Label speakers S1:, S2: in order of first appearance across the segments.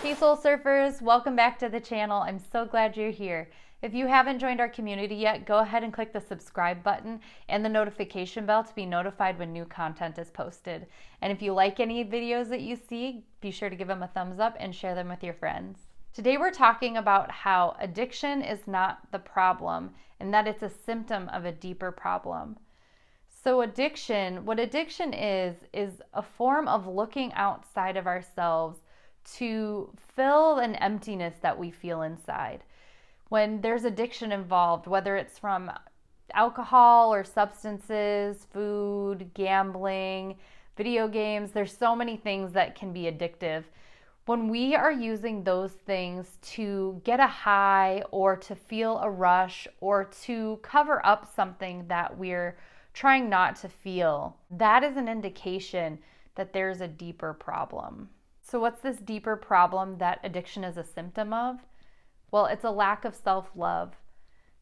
S1: Hey Soul Surfers, welcome back to the channel. I'm so glad you're here. If you haven't joined our community yet, go ahead and click the subscribe button and the notification bell to be notified when new content is posted. And if you like any videos that you see, be sure to give them a thumbs up and share them with your friends. Today we're talking about how addiction is not the problem and that it's a symptom of a deeper problem. So what addiction is a form of looking outside of ourselves to fill an emptiness that we feel inside. When there's addiction involved, whether it's from alcohol or substances, food, gambling, video games, there's so many things that can be addictive. When we are using those things to get a high or to feel a rush or to cover up something that we're trying not to feel, that is an indication that there's a deeper problem. So what's this deeper problem that addiction is a symptom of? Well, it's a lack of self-love,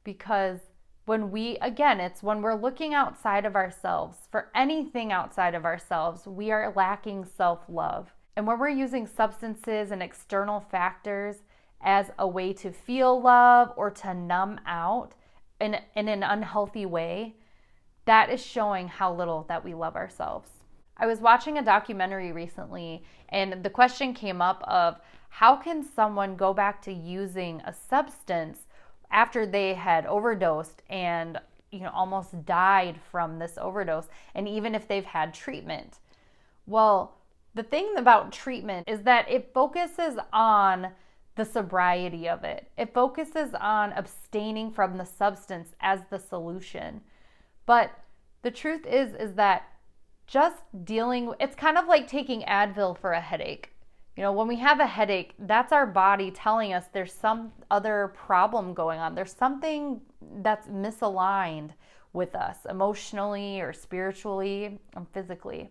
S1: because when we're looking outside of ourselves, for anything outside of ourselves, we are lacking self-love. And when we're using substances and external factors as a way to feel love or to numb out in an unhealthy way, that is showing how little that we love ourselves. I was watching a documentary recently, and the question came up of how can someone go back to using a substance after they had overdosed and almost died from this overdose, and even if they've had treatment. Well, the thing about treatment is that it focuses on the sobriety of it. It focuses on abstaining from the substance as the solution. But the truth is that it's kind of like taking Advil for a headache. When we have a headache, that's our body telling us there's some other problem going on. There's something that's misaligned with us emotionally or spiritually and physically.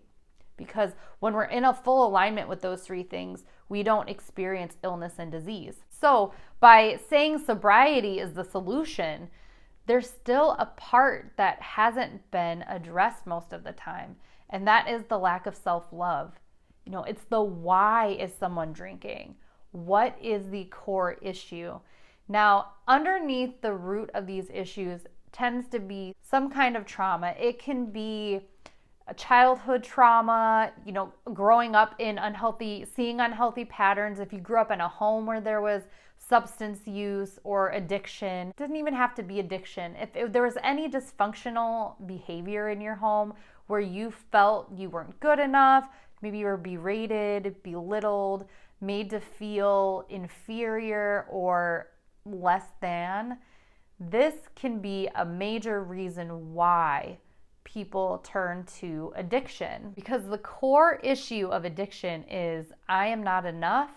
S1: Because when we're in a full alignment with those three things, we don't experience illness and disease. So by saying sobriety is the solution, there's still a part that hasn't been addressed most of the time. And that is the lack of self-love. It's the why is someone drinking? What is the core issue? Now, underneath the root of these issues tends to be some kind of trauma. It can be a childhood trauma, growing up in seeing unhealthy patterns. If you grew up in a home where there was substance use or addiction, it doesn't even have to be addiction. If there was any dysfunctional behavior in your home where you felt you weren't good enough, maybe you were berated, belittled, made to feel inferior or less than, this can be a major reason why people turn to addiction. Because the core issue of addiction is I am not enough,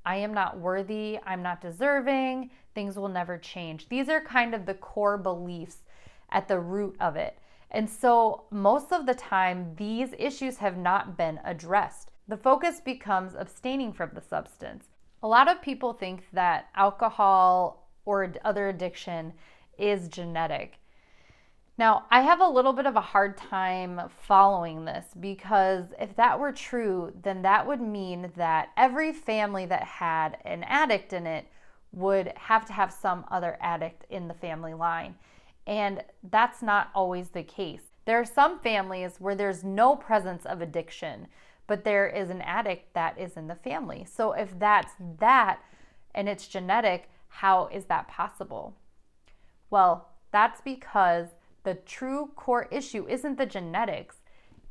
S1: I am not worthy, I'm not deserving, things will never change. These are kind of the core beliefs at the root of it. And so most of the time, these issues have not been addressed. The focus becomes abstaining from the substance. A lot of people think that alcohol or other addiction is genetic. Now, I have a little bit of a hard time following this, because if that were true, then that would mean that every family that had an addict in it would have to have some other addict in the family line. And that's not always the case. There are some families where there's no presence of addiction, but there is an addict that is in the family. So if that's that and it's genetic, how is that possible? Well, that's because the true core issue isn't the genetics.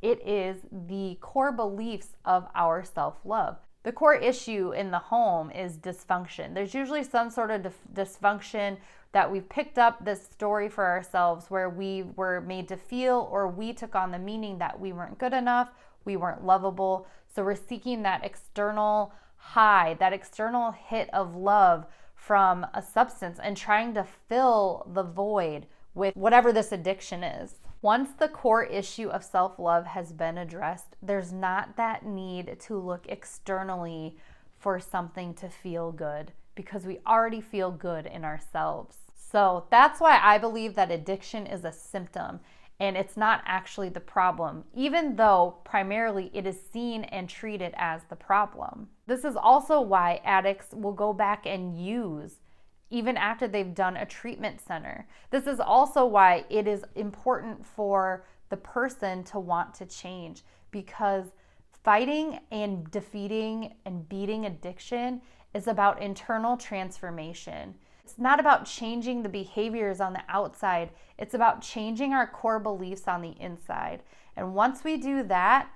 S1: It is the core beliefs of our self-love. The core issue in the home is dysfunction. There's usually some sort of dysfunction that we've picked up this story for ourselves where we were made to feel, or we took on the meaning that we weren't good enough, we weren't lovable. So we're seeking that external high, that external hit of love from a substance and trying to fill the void with whatever this addiction is. Once the core issue of self-love has been addressed, there's not that need to look externally for something to feel good, because we already feel good in ourselves. So that's why I believe that addiction is a symptom. and it's not actually the problem, even though primarily it is seen and treated as the problem. This is also why addicts will go back and use even after they've done a treatment center. This is also why it is important for the person to want to change, because fighting and defeating and beating addiction is about internal transformation. It's not about changing the behaviors on the outside. It's about changing our core beliefs on the inside. And once we do that,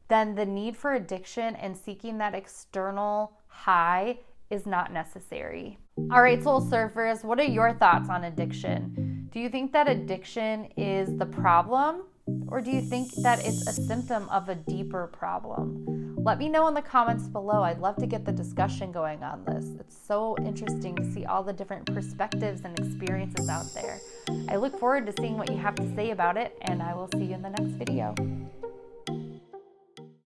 S1: then the need for addiction and seeking that external high is not necessary. All right, soul surfers, what are your thoughts on addiction? Do you think that addiction is the problem, or do you think that it's a symptom of a deeper problem? Let me know in the comments below. I'd love to get the discussion going on this. It's so interesting to see all the different perspectives and experiences out there. I look forward to seeing what you have to say about it, and I will see you in the next video.